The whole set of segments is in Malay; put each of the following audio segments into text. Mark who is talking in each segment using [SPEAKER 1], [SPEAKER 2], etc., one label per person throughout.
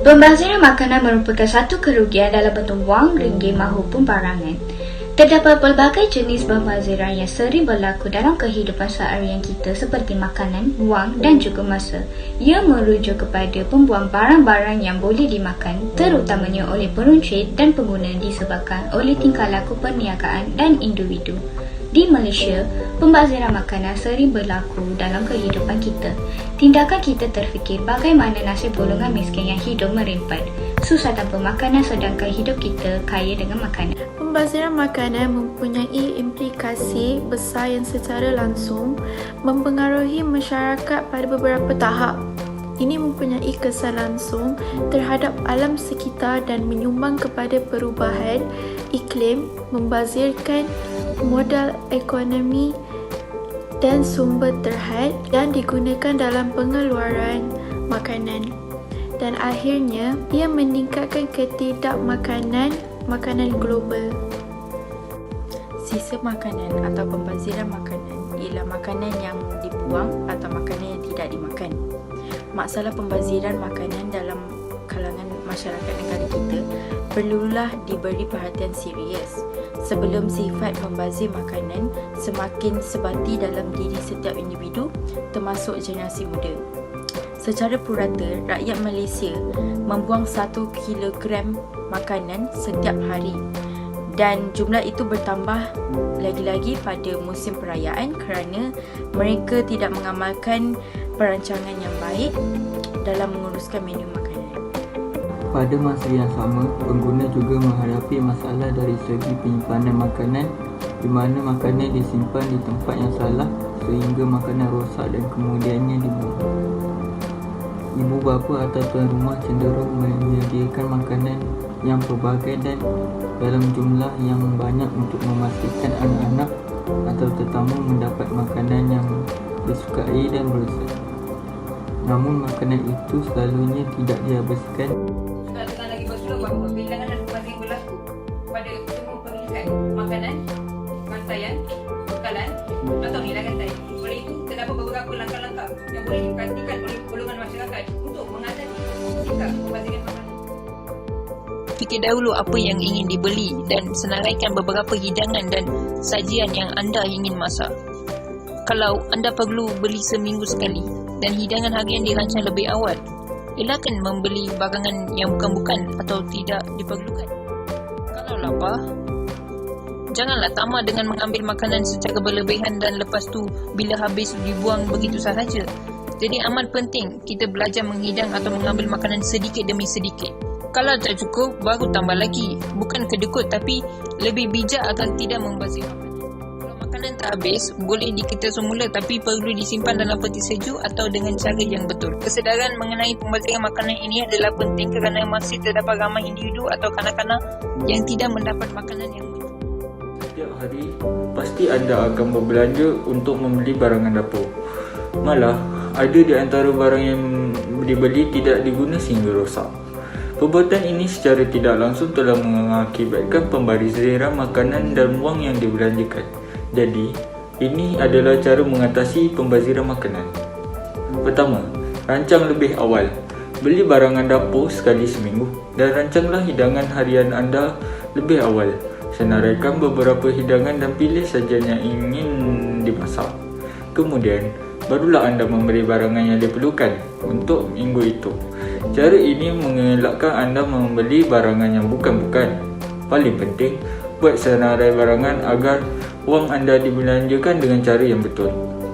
[SPEAKER 1] Pembaziran makanan merupakan satu kerugian dalam bentuk wang, ringgit maupun barangan. Terdapat pelbagai jenis pembaziran yang sering berlaku dalam kehidupan seharian kita seperti makanan, wang dan juga masa. Ia merujuk kepada pembuang barang-barang yang boleh dimakan, terutamanya oleh peruncit dan pengguna disebabkan oleh tingkah laku perniagaan dan individu. Di Malaysia, pembaziran makanan sering berlaku dalam kehidupan kita. Tindakan kita terfikir bagaimana nasib golongan miskin yang hidup merempat, susah tanpa makanan sedangkan hidup kita kaya dengan makanan.
[SPEAKER 2] Pembaziran makanan mempunyai implikasi besar yang secara langsung mempengaruhi masyarakat pada beberapa tahap. Ini mempunyai kesan langsung terhadap alam sekitar dan menyumbang kepada perubahan iklim, membazirkan modal ekonomi dan sumber terhad yang digunakan dalam pengeluaran makanan. Dan akhirnya, ia meningkatkan ketidakmakanan makanan global.
[SPEAKER 3] Sisa makanan atau pembaziran makanan ialah makanan yang dibuang atau makanan yang tidak dimakan. Masalah pembaziran makanan dalam kalangan masyarakat negara kita perlulah diberi perhatian serius sebelum sifat membazir makanan semakin sebati dalam diri setiap individu termasuk generasi muda. Secara purata, rakyat Malaysia membuang 1 kilogram makanan setiap hari dan jumlah itu bertambah lagi-lagi pada musim perayaan kerana mereka tidak mengamalkan perancangan yang baik dalam menguruskan menu makanan.
[SPEAKER 4] Pada masa yang sama, pengguna juga menghadapi masalah dari segi penyimpanan makanan di mana makanan disimpan di tempat yang salah sehingga makanan rosak dan kemudiannya dibuang. Ibu bapa atau tuan rumah cenderung menyediakan makanan yang pelbagai dan dalam jumlah yang banyak untuk memastikan anak-anak atau tetamu mendapat makanan yang disukai dan berlezat. Namun makanan itu selalunya tidak dihabiskan.
[SPEAKER 5] Sekali lagi bersulah bahawa kehilangan dan pembazir berlaku pada semua pengikat makanan, pakaian, bekalan atau hilangan tadi. Oleh itu, terdapat beberapa langkah-langkah yang boleh diperhatikan oleh golongan masyarakat untuk mengatasi sikap pembaziran makanan.
[SPEAKER 6] Fikir dahulu apa yang ingin dibeli dan senaraikan beberapa hidangan dan sajian yang anda ingin masak. Kalau anda perlu beli seminggu sekali dan hidangan harian dirancang lebih awal, elakkan membeli barangan yang bukan-bukan atau tidak diperlukan. Kalau lapar, janganlah tamak dengan mengambil makanan secara berlebihan dan lepas tu bila habis dibuang begitu sahaja. Jadi amat penting kita belajar menghidang atau mengambil makanan sedikit demi sedikit. Kalau tak cukup, baru tambah lagi. Bukan kedekut tapi lebih bijak agar tidak membazir makanan. Kalau makanan tak habis, boleh dikita semula tapi perlu disimpan dalam peti sejuk atau dengan cara yang betul. Kesedaran mengenai pembaziran makanan ini adalah penting kerana masih terdapat ramai individu atau kanak-kanak yang tidak mendapat makanan yang betul.
[SPEAKER 7] Setiap hari, pasti anda akan berbelanja untuk membeli barangan dapur. Malah, ada di antara barang yang dibeli tidak diguna sehingga rosak. Perbuatan ini secara tidak langsung telah mengakibatkan pembaziran makanan dan wang yang dibelanjakan. Jadi, ini adalah cara mengatasi pembaziran makanan. Pertama, rancang lebih awal. Beli barangan dapur sekali seminggu dan rancanglah hidangan harian anda lebih awal. Senaraikan beberapa hidangan dan pilih sajian yang ingin dimasak. Kemudian, barulah anda membeli barangan yang diperlukan untuk minggu itu. Cara ini mengelakkan anda membeli barangan yang bukan-bukan. Paling penting, buat senarai barangan agar wang anda dibelanjakan dengan cara yang betul.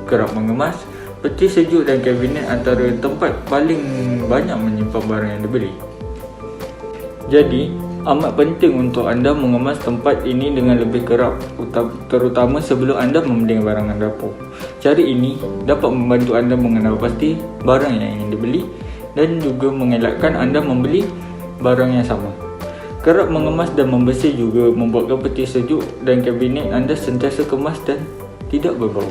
[SPEAKER 7] Kerap mengemas, peti sejuk dan kabinet antara tempat paling banyak menyimpan barang yang dibeli. Jadi, amat penting untuk anda mengemas tempat ini dengan lebih kerap, terutama sebelum anda membeli barangan dapur. Cara ini dapat membantu anda mengenal pasti barang yang ingin dibeli dan juga mengelakkan anda membeli barang yang sama. Kerap mengemas dan membersih juga membuatkan peti sejuk dan kabinet anda sentiasa kemas dan tidak berbau.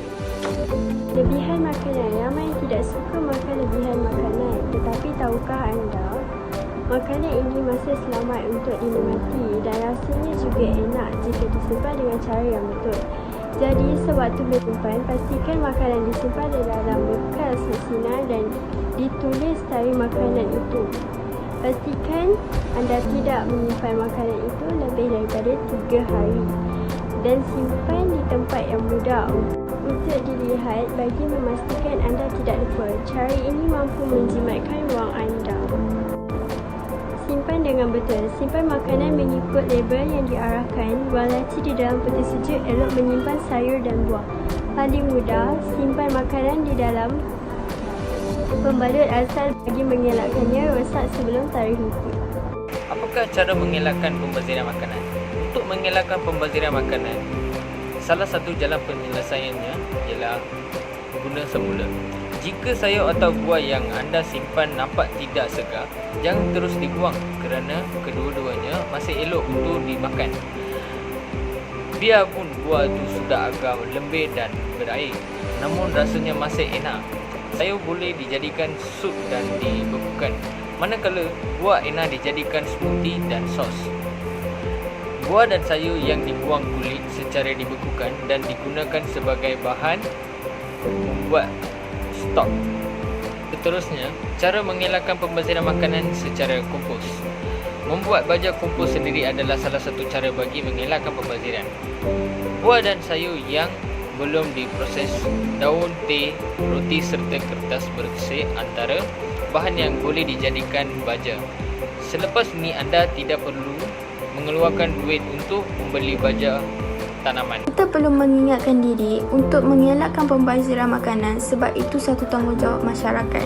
[SPEAKER 8] Lebihan makanan. Ramai yang tidak suka makan lebihan makanan. Tetapi tahukah anda, makanan ini masih selamat untuk dinikmati dan rasanya juga enak jika disimpan dengan cara yang betul. Jadi, sewaktu menyimpan, pastikan makanan disimpan di dalam bekas bersinar dan ditulis tarikh makanan itu. Pastikan anda tidak menyimpan makanan itu lebih daripada 3 hari dan simpan di tempat yang mudah untuk dilihat bagi memastikan anda tidak lupa. Cara ini mampu menjimatkan wang anda. Simpan dengan betul. Simpan makanan mengikut label yang diarahkan. Walati di dalam peti sejuk, elok menyimpan sayur dan buah. Paling mudah, simpan makanan di dalam pembalut asal bagi mengelakkannya rosak sebelum tarikh hukuk.
[SPEAKER 9] Apakah cara mengelakkan pembaziran makanan? Untuk mengelakkan pembaziran makanan, salah satu jalan penyelesaiannya ialah guna semula. Jika sayur atau buah yang anda simpan nampak tidak segar, jangan terus dibuang kerana kedua-duanya masih elok untuk dimakan. Biarpun buah itu sudah agak lembek dan berair, namun rasanya masih enak. Sayur boleh dijadikan sup dan dibekukan, manakala buah enak dijadikan smoothie dan sos. Buah dan sayur yang dibuang kulit secara dibekukan dan digunakan sebagai bahan membuat stok. Seterusnya, cara mengelakkan pembaziran makanan secara kompos. Membuat baja kompos sendiri adalah salah satu cara bagi mengelakkan pembaziran. Buah dan sayur yang belum diproses, daun, teh, roti serta kertas berkesik antara bahan yang boleh dijadikan baja. Selepas ini anda tidak perlu mengeluarkan duit untuk membeli baja tanaman.
[SPEAKER 2] Kita perlu mengingatkan diri untuk mengelakkan pembaziran makanan sebab itu satu tanggungjawab masyarakat.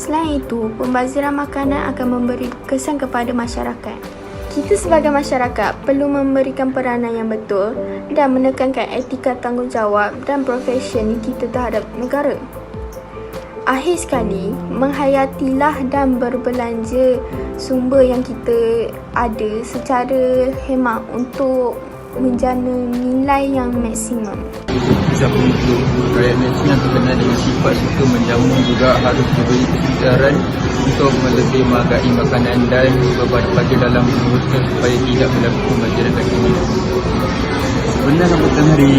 [SPEAKER 2] Selain itu, pembaziran makanan akan memberi kesan kepada masyarakat. Kita sebagai masyarakat perlu memberikan peranan yang betul dan menekankan etika tanggungjawab dan profesion kita terhadap negara. Akhir sekali, menghayatilah dan berbelanja sumber yang kita ada secara hemat untuk menjana nilai yang maksimum.
[SPEAKER 4] Siapa untuk rakyat Malaysia yang terkenal dengan sifat suka menjamu juga harus diberi kesedaran untuk melebih menghargai makanan dan berpada dalam usaha supaya tidak berlaku pembaziran kini. Sebenarnya sambutan hari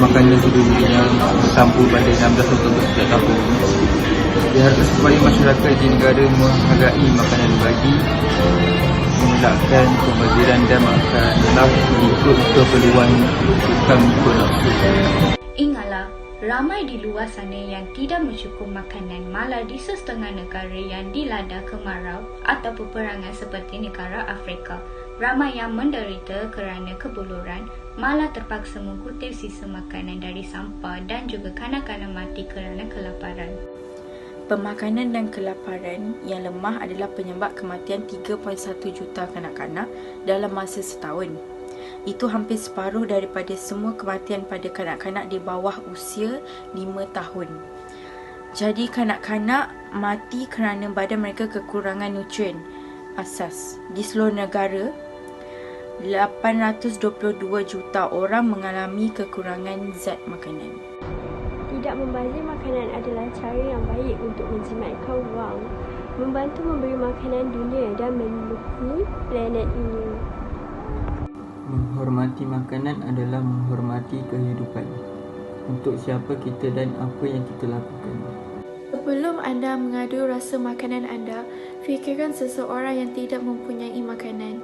[SPEAKER 4] makanan sedunia yang bersampu pada 16 Oktober setiap tahun, diharapkan supaya masyarakat di negara menghargai makanan bagi mengelakkan pembaziran dan makanlah mengikut keperluan bukan mengikut nafsu.
[SPEAKER 1] Ingatlah, ramai di luar sana yang tidak mencukup makanan, malah di setengah negara yang dilanda kemarau atau peperangan seperti negara Afrika. Ramai yang menderita kerana kebuluran, malah terpaksa mengutip sisa makanan dari sampah dan juga kanak-kanak mati kerana kelaparan.
[SPEAKER 3] Pemakanan dan kelaparan yang lemah adalah penyebab kematian 3.1 juta kanak-kanak dalam masa setahun. Itu hampir separuh daripada semua kematian pada kanak-kanak di bawah usia 5 tahun. Jadi kanak-kanak mati kerana badan mereka kekurangan nutrien asas. Di seluruh negara, 822 juta orang mengalami kekurangan zat makanan.
[SPEAKER 8] Tidak membazir makanan adalah cara yang baik untuk menjimatkan wang, membantu memberi makanan dunia dan melindungi planet ini.
[SPEAKER 4] Menghormati makanan adalah menghormati kehidupan. Untuk siapa kita dan apa yang kita lakukan.
[SPEAKER 2] Sebelum anda mengadu rasa makanan anda, fikirkan seseorang yang tidak mempunyai makanan.